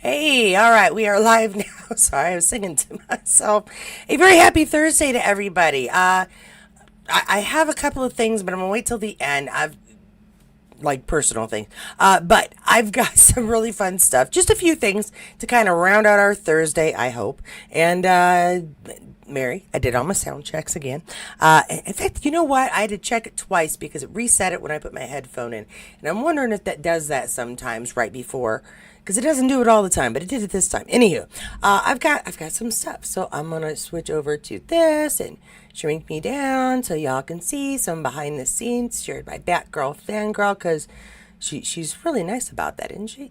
Hey, all right, we are live now. Sorry, I was singing to myself. A very happy Thursday to everybody. I have a couple of things, but I'm gonna wait till the end. I've like personal things, but I've got some really fun stuff. Just a few things to kind of round out our Thursday, I hope. And Mary, I did all my sound checks again. In fact, you know what? I had to check it twice because it reset it when I put my headphone in, and I'm wondering if that does that sometimes right before. Because it doesn't do it all the time, but it did it this time. Anywho, I've got some stuff, so I'm gonna switch over to this and shrink me down so y'all can see some behind the scenes shared by Batgirl Fangirl, because she's really nice about that, isn't she?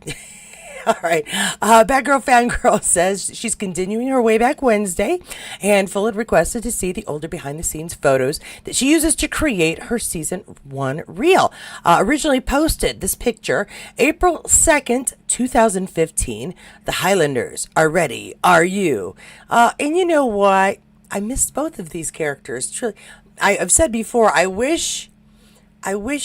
All right. Batgirl Fangirl says she's continuing her way back Wednesday, and Full had requested to see the older behind the scenes photos that she uses to create her season 1 reel. Originally posted this picture April 2nd, 2015. The Highlanders are ready. Are you? And you know what? I missed both of these characters. Truly, I've said before, I wish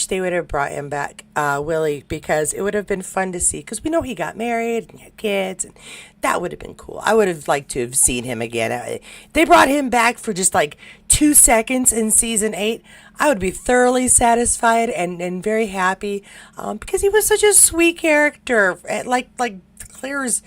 they would have brought him back, Willie, because it would have been fun to see. Because we know he got married and had kids, and that would have been cool. I would have liked to have seen him again. They brought him back for just like 2 seconds in season 8. I would be thoroughly satisfied and very happy, because he was such a sweet character, like Claire's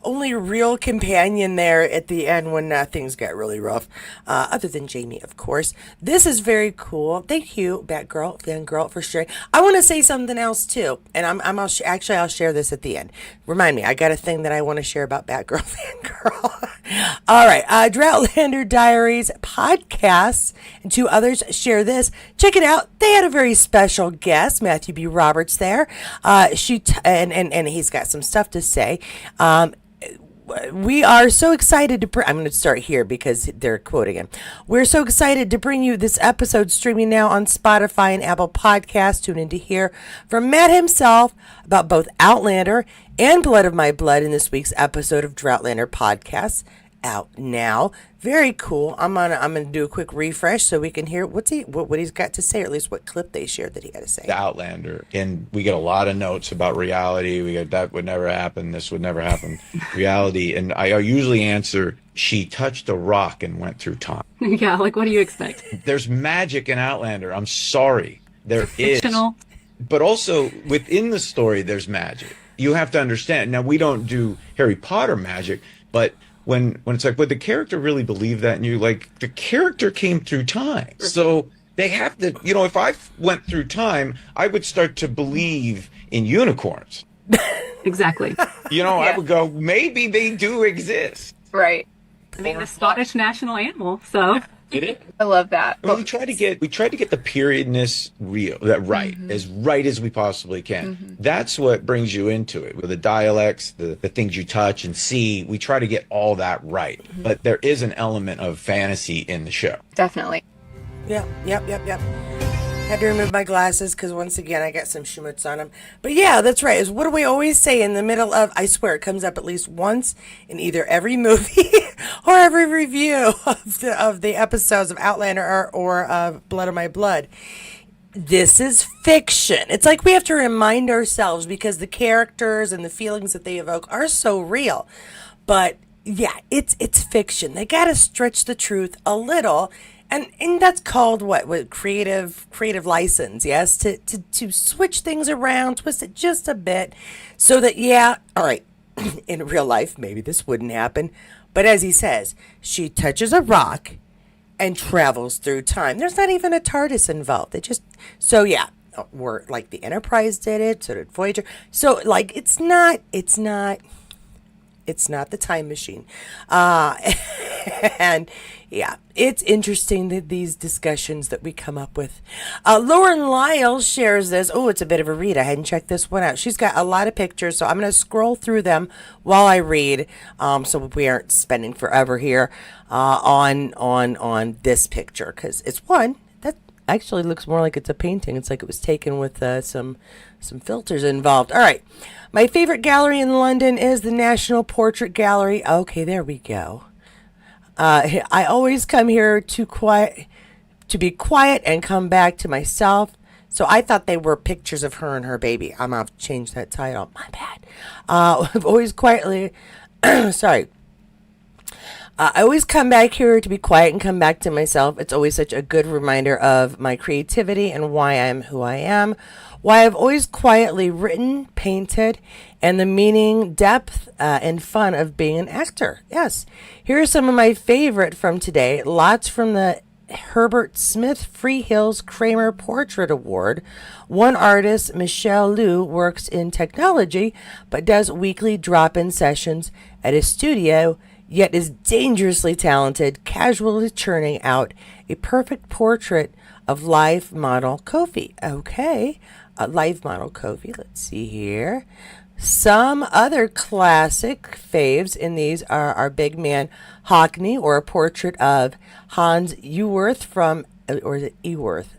only real companion there at the end when things got really rough, other than Jamie, of course. This is very cool. Thank you, Batgirl, Fangirl, for sharing. I want to say something else too, and I'll share this at the end. Remind me, I got a thing that I want to share about Batgirl, Fangirl. All right, Droughtlander Diaries podcast and 2 others share this. Check it out. They had a very special guest, Matthew B. Roberts, there. And he's got some stuff to say. We are so excited to I'm going to start here because they're quoting him. We're so excited to bring you this episode streaming now on Spotify and Apple Podcasts. Tune in to hear from Matt himself about both Outlander and Blood of My Blood in this week's episode of Droughtlander Podcasts, out now. Very cool. I'm gonna do a quick refresh so we can hear what he's got to say, or at least what clip they shared that he had to say. The Outlander, and we get a lot of notes about reality. We get that would never happen. This would never happen. Reality, and I usually answer, she touched a rock and went through time. Yeah, like what do you expect? There's magic in Outlander. I'm sorry, there is. Fictional. But also within the story, there's magic. You have to understand. Now we don't do Harry Potter magic, but when it's like, would the character really believe that? And you like, the character came through time. So they have to, if I went through time, I would start to believe in unicorns. Exactly. Yeah. I would go, maybe they do exist. Right. I mean, the Scottish national animal, so. Did it? I love that. Well, we try to get the periodness right as we possibly can. Mm-hmm. That's what brings you into it. With the dialects, the things you touch and see, we try to get all that right. Mm-hmm. But there is an element of fantasy in the show. Definitely. Yep. Had to remove my glasses because once again I got some schmutz on them. But yeah, that's right. Is what do we always say in the middle of? I swear it comes up at least once in either every movie or every review of the episodes of Outlander or of Blood of My Blood. This is fiction. It's like we have to remind ourselves because the characters and the feelings that they evoke are so real. But yeah, it's fiction. They got to stretch the truth a little. And that's called what creative license, yes, to switch things around, twist it just a bit, so that all right, in real life maybe this wouldn't happen, but as he says, she touches a rock and travels through time. There's not even a TARDIS involved. We're like the Enterprise did it, so did Voyager. So like it's not the time machine. And yeah, it's interesting that these discussions that we come up with. Lauren Lyle shares this. Oh, it's a bit of a read. I hadn't checked this one out. She's got a lot of pictures, so I'm going to scroll through them while I read, so we aren't spending forever here on this picture, because it's one that actually looks more like it's a painting. It's like it was taken with some filters involved. All right. My favorite gallery in London is the National Portrait Gallery. Okay, there we go. I always come here to be quiet and come back to myself. So I thought they were pictures of her and her baby. I'm going to change that title. My bad. I've always quietly, sorry. I always come back here to be quiet and come back to myself. It's always such a good reminder of my creativity and why I'm who I am. Why I've always quietly written, painted, and the meaning, depth, and fun of being an actor. Yes. Here are some of my favorite from today. Lots from the Herbert Smith Free Hills Kramer Portrait Award. One artist, Michelle Liu, works in technology but does weekly drop-in sessions at a studio, yet is dangerously talented, casually churning out a perfect portrait of live model Kofi. Okay, live model Kofi. Let's see here. Some other classic faves in these are our big man Hockney, or a portrait of Hans Eworth from, or is it Eworth,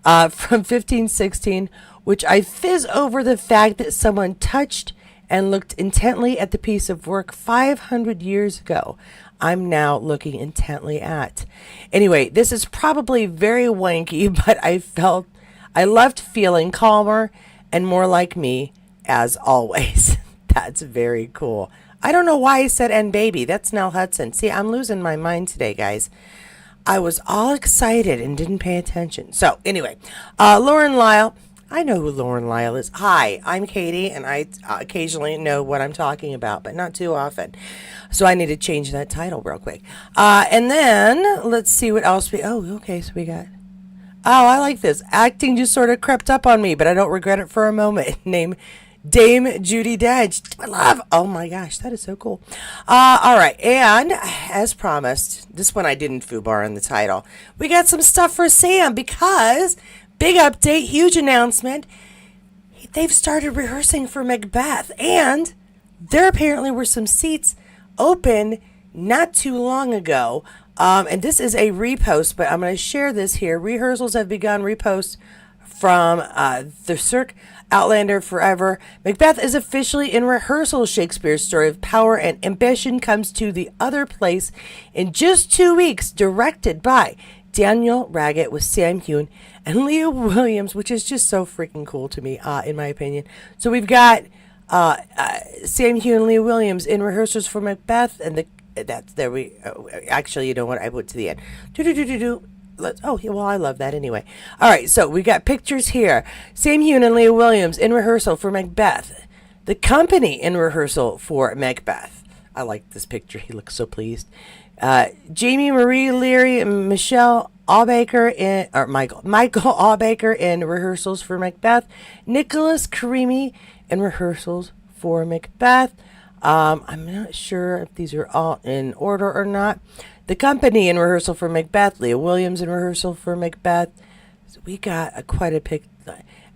from 1516, which I fizz over the fact that someone touched and looked intently at the piece of work 500 years ago. I'm now looking intently at. Anyway, this is probably very wanky, but I loved feeling calmer and more like me as always. That's very cool. I don't know why I said "and baby." That's Nell Hudson. See, I'm losing my mind today, guys. I was all excited and didn't pay attention. So anyway, Lauren Lyle. I know who Lauren Lyle is. Hi, I'm Katie, and I occasionally know what I'm talking about, but not too often. So I need to change that title real quick. And then let's see what else okay, so we got. Oh, I like this. Acting just sort of crept up on me, but I don't regret it for a moment. Name Dame Judi Dench. I love. Oh my gosh, that is so cool. All right, and as promised, this one I didn't foobar in the title. We got some stuff for Sam because big update, huge announcement. They've started rehearsing for Macbeth, and there apparently were some seats open not too long ago. And this is a repost, but I'm going to share this here. Rehearsals have begun. Repost from the Cirque Outlander Forever. Macbeth is officially in rehearsal. Shakespeare's story of power and ambition comes to the other place in just 2 weeks, directed by Daniel Raggett with Sam Heughan and Leah Williams, which is just so freaking cool to me, in my opinion. So we've got Sam Heughan and Leah Williams in rehearsals for Macbeth, and actually, you know what? I went to the end. I love that anyway. All right, so we got pictures here. Sam Heughan and Leah Williams in rehearsal for Macbeth. The company in rehearsal for Macbeth. I like this picture. He looks so pleased. Jamie Marie Leary and Michelle Michael Allbaker in rehearsals for Macbeth. Nicholas Karimi in rehearsals for Macbeth. I'm not sure if these are all in order or not. The company in rehearsal for Macbeth. Leah Williams in rehearsal for Macbeth. So we got quite a pic.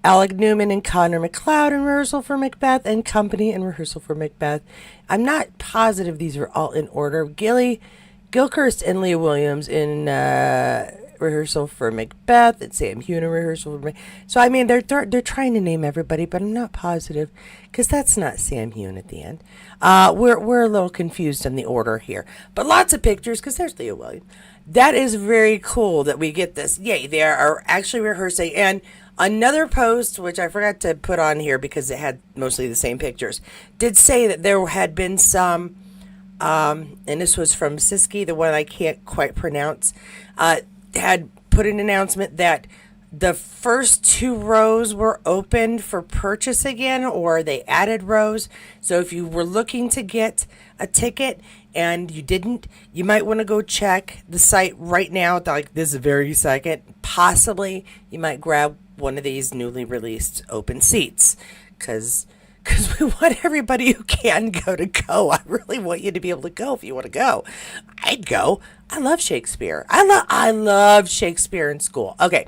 Alec Newman and Connor McLeod in rehearsal for Macbeth, and company in rehearsal for Macbeth. I'm not positive these are all in order. Gilchrist and Leah Williams in rehearsal for Macbeth, and Sam Heughan in rehearsal for Macbeth. So I mean, they're trying to name everybody, but I'm not positive because that's not Sam Heughan at the end. We're a little confused on the order here, but lots of pictures because there's Leah Williams. That is very cool that we get this. Yay, they are actually rehearsing. And another post, which I forgot to put on here because it had mostly the same pictures, did say that there had been some. And this was from Siski, the one I can't quite pronounce, had put an announcement that the first 2 rows were opened for purchase again, or they added rows. So if you were looking to get a ticket and you didn't, you might want to go check the site right now, like this very second. Possibly you might grab one of these newly released open seats because we want everybody who can go to go. I really want you to be able to go if you want to go. I'd go. I love Shakespeare. I love Shakespeare in school. Okay.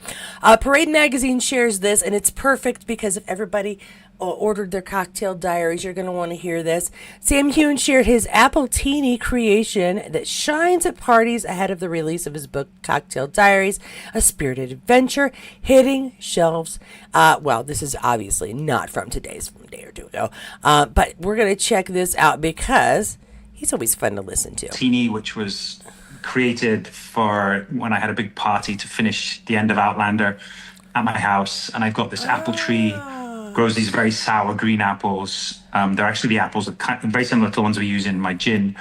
Parade Magazine shares this, and it's perfect because if everybody ordered their cocktail diaries, you're going to want to hear this. Sam Heughan shared his Appletini creation that shines at parties ahead of the release of his book, Cocktail Diaries, A Spirited Adventure, hitting shelves. This is obviously not from today's, from a day or two ago. But we're going to check this out because he's always fun to listen to. Tini, which was created for when I had a big party to finish the end of Outlander. at my house, and I've got this apple tree. Oh. Grows these very sour green apples. They're actually the apples that very similar to the ones we use in my gin.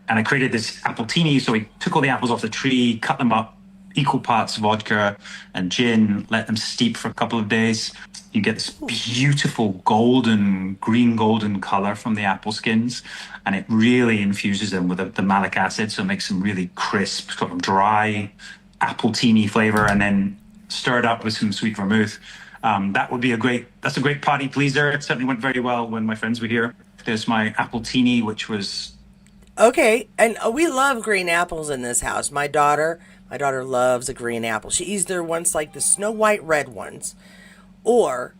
And I created this appletini. So we took all the apples off the tree, cut them up, equal parts vodka and gin, let them steep for a couple of days. You get this beautiful golden, green golden color from the apple skins, and it really infuses them with the malic acid. So it makes them really crisp, sort of dry, appletini flavor, and then stir it up with some sweet vermouth. That's a great party pleaser. It certainly went very well when my friends were here. There's my appletini, which was Okay, and we love green apples in this house. My daughter loves a green apple. She either wants like the Snow White red ones, or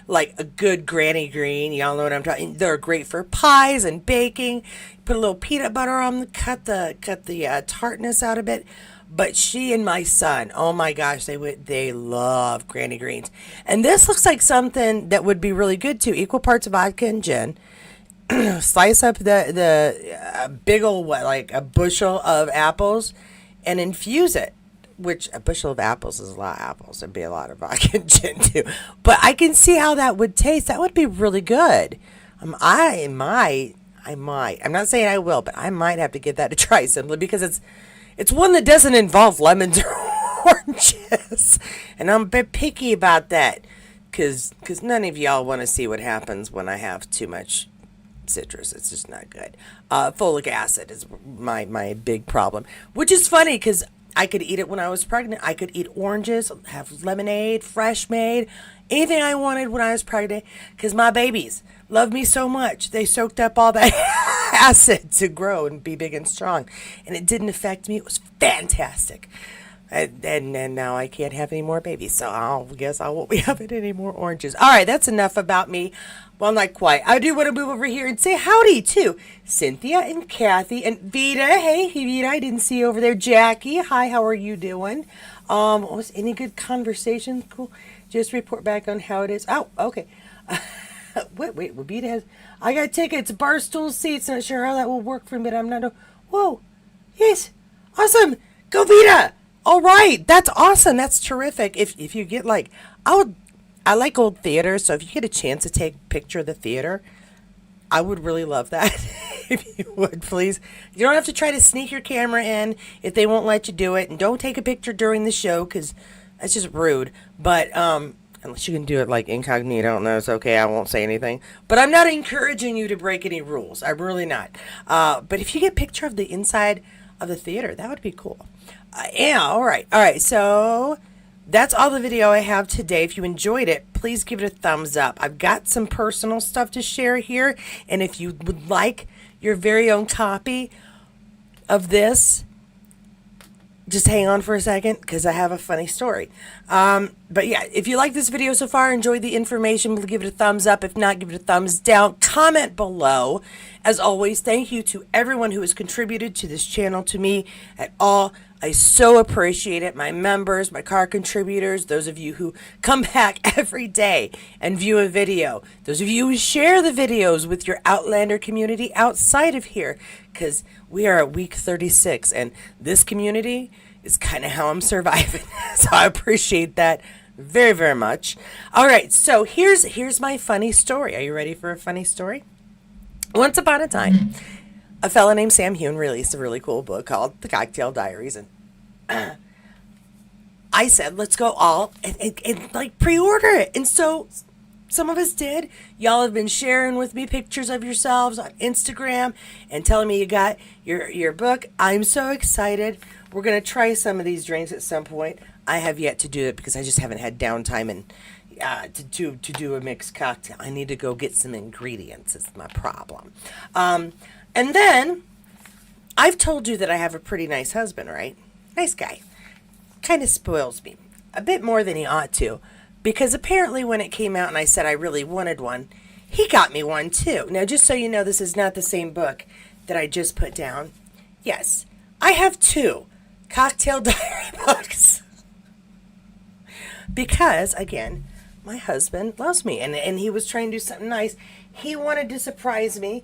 like a good granny green. Y'all know what I'm talking. They're great for pies and baking. Put a little peanut butter on them, cut the tartness out a bit. But she and my son, oh my gosh, they love granny greens, and this looks like something that would be really good too. Equal parts of vodka and gin. Slice up the big old what, like a bushel of apples, and infuse it. Which a bushel of apples is a lot of apples. It'd be a lot of vodka and gin too. But I can see how that would taste. That would be really good. I might. I'm not saying I will, but I might have to give that a try simply because it's one that doesn't involve lemons or oranges, and I'm a bit picky about that because none of y'all want to see what happens when I have too much citrus. It's just not good. Folic acid is my big problem, which is funny because I could eat it when I was pregnant. I could eat oranges, have lemonade, fresh made, anything I wanted when I was pregnant because my babies love me so much. They soaked up all that acid to grow and be big and strong, and it didn't affect me. It was fantastic. And now I can't have any more babies, so I guess I won't be having any more oranges. All right, that's enough about me. Well, not quite. I do want to move over here and say howdy to Cynthia and Kathy and Vita. Hey, Vita, I didn't see you over there. Jackie, hi, how are you doing? Was any good conversation? Cool. Just report back on how it is. Oh, okay. Wait, Vita has. I got tickets, barstool seats. Not sure how that will work for me, but I'm not. Whoa, yes, awesome. Go Vita. All right, that's awesome. That's terrific. If you get like, I like old theaters, so if you get a chance to take a picture of the theater, I would really love that. If you would, please. You don't have to try to sneak your camera in if they won't let you do it, and don't take a picture during the show because that's just rude. But unless you can do it like incognito, no, it's okay. I won't say anything. But I'm not encouraging you to break any rules. I'm really not. But if you get a picture of the inside of the theater, that would be cool. Yeah, all right. So that's all the video I have today. If you enjoyed it, please give it a thumbs up. I've got some personal stuff to share here, and if you would like your very own copy of this, just hang on for a second because I have a funny story. But yeah, if you like this video so far, enjoyed the information, give it a thumbs up. If not, give it a thumbs down. Comment below. As always, thank you to everyone who has contributed to this channel, to me at all. I so appreciate it. My members, my car contributors, those of you who come back every day and view a video, those of you who share the videos with your Outlander community outside of here, because we are at week 36, and this community is kind of how I'm surviving. So I appreciate that very, very much. All right, so here's my funny story. Are you ready for a funny story? Once upon a time, a fella named Sam Heughan released a really cool book called The Cocktail Diaries, and I said, let's go all and like pre-order it. And so some of us did. Y'all have been sharing with me pictures of yourselves on Instagram and telling me you got your book. I'm so excited. We're going to try some of these drinks at some point. I have yet to do it because I just haven't had downtime and to do a mixed cocktail. I need to go get some ingredients. It's my problem. And then I've told you that I have a pretty nice husband, right? Nice guy. Kind of spoils me a bit more than he ought to, because apparently when it came out and I said I really wanted one, he got me one too. Now, just so you know, this is not the same book that I just put down. Yes, I have two cocktail diary books. Because, again, my husband loves me, and he was trying to do something nice. He wanted to surprise me,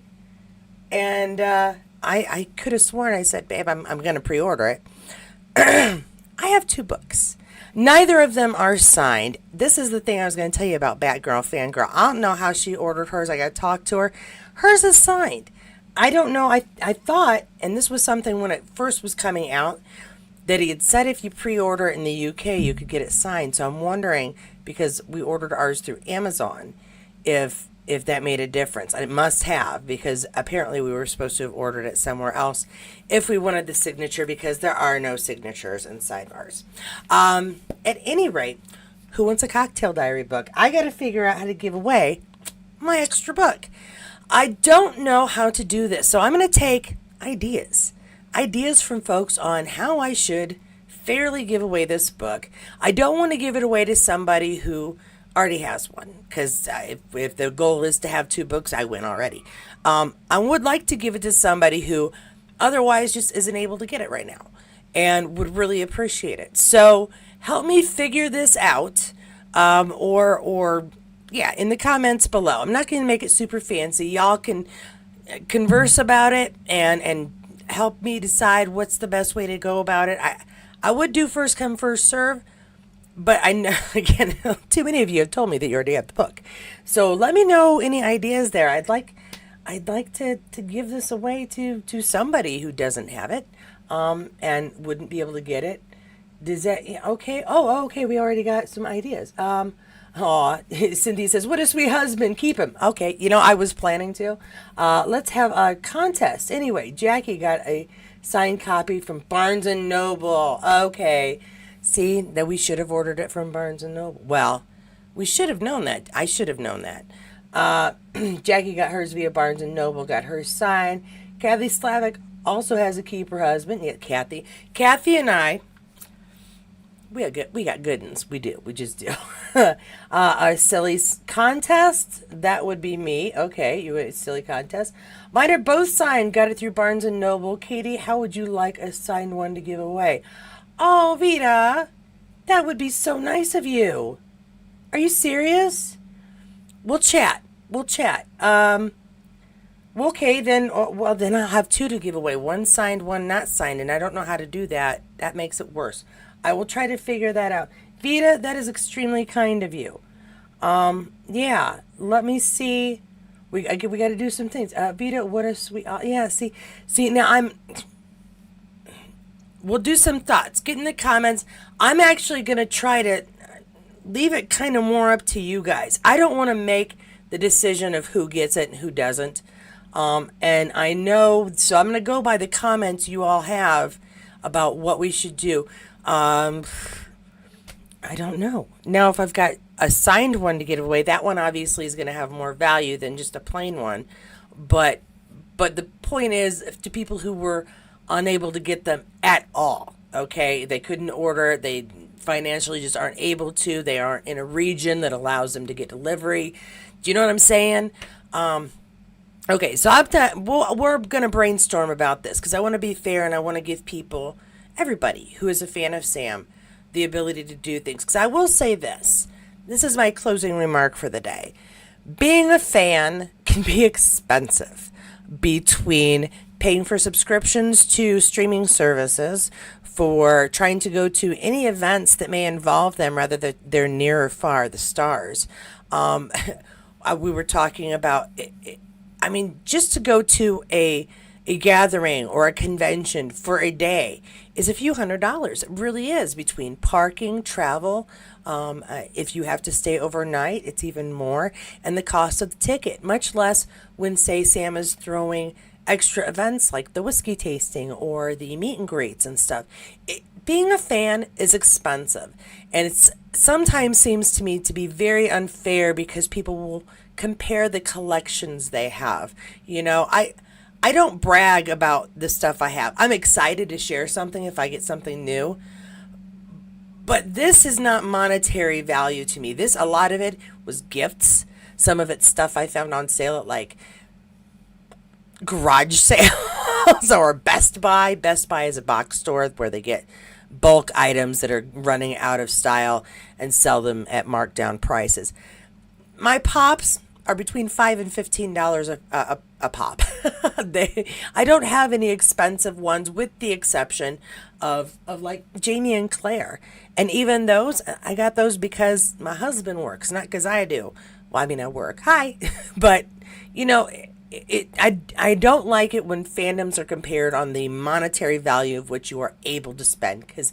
and I could have sworn I said, babe, I'm going to pre-order it. I have two books. Neither of them are signed. This is the thing I was going to tell you about Batgirl Fangirl. I don't know how she ordered hers. I got to talk to her. Hers is signed. I don't know. I thought, and this was something when it first was coming out, that he had said if you pre-order it in the UK, you could get it signed. So I'm wondering, because we ordered ours through Amazon, if that made a difference. And it must have, because apparently we were supposed to have ordered it somewhere else if we wanted the signature, because there are no signatures inside ours. At any rate, who wants a cocktail diary book? I got to figure out how to give away my extra book. I don't know how to do this, so I'm going to take ideas from folks on how I should fairly give away this book. I don't want to give it away to somebody who already has one, because if the goal is to have 2 books, I win already. I would like to give it to somebody who otherwise just isn't able to get it right now and would really appreciate it. So help me figure this out, or yeah, in the comments below. I'm not going to make it super fancy. Y'all can converse about it and help me decide what's the best way to go about it. I would do first come, first serve, but I know, again, too many of you have told me that you already have the book. So let me know any ideas there. I'd like to give this away to somebody who doesn't have it, and wouldn't be able to get it. Does that, yeah, okay? Oh, okay, we already got some ideas. Cindy says, what a sweet husband, keep him. Okay, I was planning to. Let's have a contest. Anyway, Jackie got a signed copy from Barnes & Noble. Okay, see, that we should have ordered it from Barnes & Noble. Well, we should have known that. I should have known that. Jackie got hers via Barnes & Noble, got hers signed. Kathy Slavic also has a keep her husband. Yeah, Kathy. Kathy and I, we got good ones. We do. We just do. A silly contest, that would be me. Okay, you a silly contest. Mine are both signed. Got it through Barnes and Noble. Katie, how would you like a signed one to give away? Oh, Vita, that would be so nice of you. Are you serious? We'll chat. Okay, then. Well, then I'll have 2 to give away. One signed, one not signed, and I don't know how to do that. That makes it worse. I will try to figure that out. Vita, that is extremely kind of you. Yeah, let me see. We got to do some things. Vita, what a sweet. Yeah, see. Now we'll do some thoughts. Get in the comments. I'm actually going to try to leave it kind of more up to you guys. I don't want to make the decision of who gets it and who doesn't. And I know, so I'm going to go by the comments you all have about what we should do. I don't know. Now, if I've got a signed one to give away, that one obviously is going to have more value than just a plain one. But the point is, to people who were unable to get them at all, okay, they couldn't order, they financially just aren't able to, they aren't in a region that allows them to get delivery. Do you know what I'm saying? Okay, so we're going to brainstorm about this, because I want to be fair and I want to give people, everybody who is a fan of Sam, the ability to do things. Because I will say this is my closing remark for the day. Being a fan can be expensive, between paying for subscriptions to streaming services, for trying to go to any events that may involve them, rather than they're near or far, the stars. We were talking about, I mean, just to go to a gathering or a convention for a day is a few $100s. It really is, between parking, travel. If you have to stay overnight, it's even more. And the cost of the ticket, much less when, say, Sam is throwing extra events like the whiskey tasting or the meet and greets and stuff. Being a fan is expensive. And it sometimes seems to me to be very unfair, because people will compare the collections they have. I don't brag about the stuff I have. I'm excited to share something if I get something new. But this is not monetary value to me. A lot of it was gifts. Some of it's stuff I found on sale at like garage sales or Best Buy. Best Buy is a box store where they get bulk items that are running out of style and sell them at marked down prices. My pops, are between $5 and $15 a pop. I don't have any expensive ones, with the exception of like Jamie and Claire. And even those, I got those because my husband works, not because I do. Well, I mean, I work. Hi. But, you know, I don't like it when fandoms are compared on the monetary value of what you are able to spend, because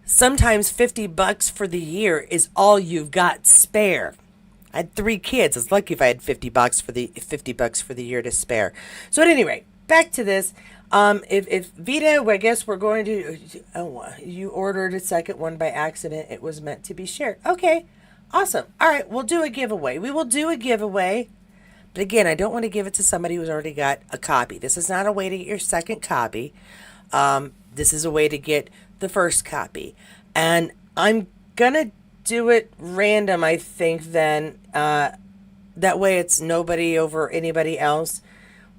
sometimes $50 for the year is all you've got spare. I had 3 kids. I was lucky if I had $50 for the year to spare. So at any rate, back to this. If Vita, I guess we're going to. Oh, you ordered a second one by accident. It was meant to be shared. Okay, awesome. All right, we'll do a giveaway. We will do a giveaway. But again, I don't want to give it to somebody who's already got a copy. This is not a way to get your second copy. This is a way to get the first copy. And I'm going to do it random, I think, then. That way it's nobody over anybody else.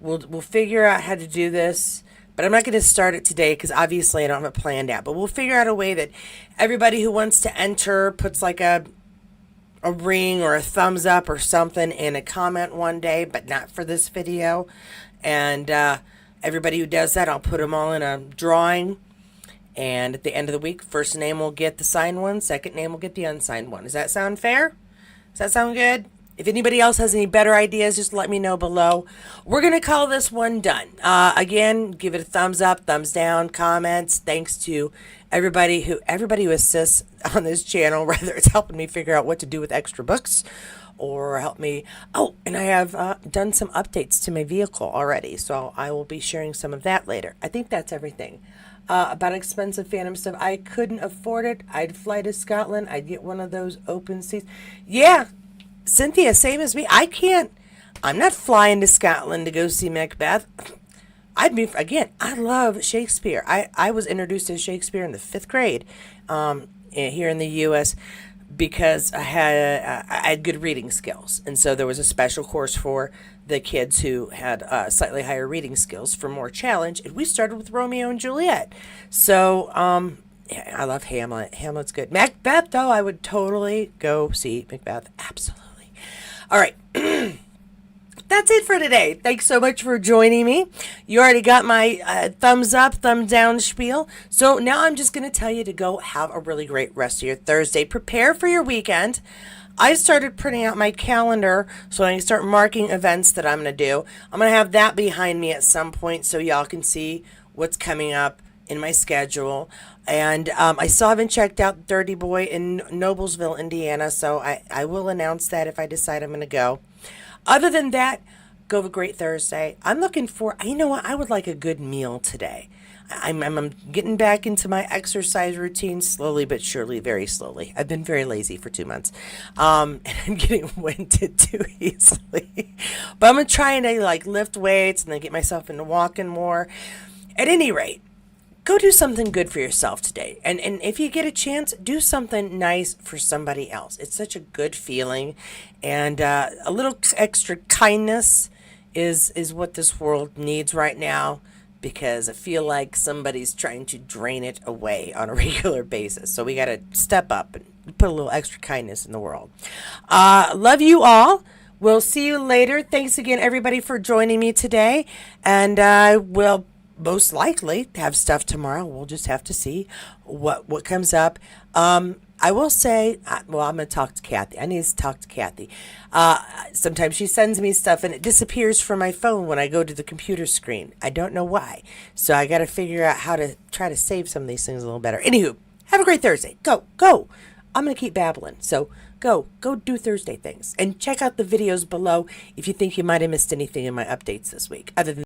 We'll figure out how to do this. But I'm not going to start it today because obviously I don't have it planned out. But we'll figure out a way that everybody who wants to enter puts like a ring or a thumbs up or something in a comment one day, but not for this video. And everybody who does that, I'll put them all in a drawing. And at the end of the week, first name will get the signed one, second name will get the unsigned one. Does that sound fair? Does that sound good? If anybody else has any better ideas, just let me know below. We're going to call this one done. Again, give it a thumbs up, thumbs down, comments. Thanks to everybody who assists on this channel, whether it's helping me figure out what to do with extra books or help me. Oh, and I have done some updates to my vehicle already, so I will be sharing some of that later. I think that's everything. About expensive fandom stuff, I couldn't afford it. I'd fly to Scotland. I'd get one of those open seats. Yeah, Cynthia, same as me. I'm not flying to Scotland to go see Macbeth. I love Shakespeare. I was introduced to Shakespeare in the 5th grade here in the U.S. because I had good reading skills. And so there was a special course for the kids who had slightly higher reading skills for more challenge. And we started with Romeo and Juliet. So, yeah, I love Hamlet. Hamlet's good. Macbeth, though, I would totally go see Macbeth. Absolutely. All right. That's it for today. Thanks so much for joining me. You already got my thumbs up, thumbs down spiel. So now I'm just going to tell you to go have a really great rest of your Thursday. Prepare for your weekend. I started printing out my calendar so I can start marking events that I'm going to do. I'm going to have that behind me at some point so y'all can see what's coming up in my schedule. And I still haven't checked out Dirty Boy in Noblesville, Indiana, so I will announce that if I decide I'm going to go. Other than that, go have a great Thursday. I'm looking for, you know what, I would like a good meal today. I'm getting back into my exercise routine slowly but surely, very slowly. I've been very lazy for 2 months. And I'm getting winded too easily. But I'm going to try and lift weights and then get myself into walking more. At any rate, go do something good for yourself today. And if you get a chance, do something nice for somebody else. It's such a good feeling. And a little extra kindness is what this world needs right now, because I feel like somebody's trying to drain it away on a regular basis. So we got to step up and put a little extra kindness in the world. Love you all. We'll see you later. Thanks again, everybody, for joining me today. And I will most likely have stuff tomorrow. We'll just have to see what comes up. I will say, well, I'm going to talk to Kathy. I need to talk to Kathy. Sometimes she sends me stuff and it disappears from my phone when I go to the computer screen. I don't know why. So I got to figure out how to try to save some of these things a little better. Anywho, have a great Thursday. Go. I'm going to keep babbling. So go do Thursday things. And check out the videos below if you think you might have missed anything in my updates this week. Other than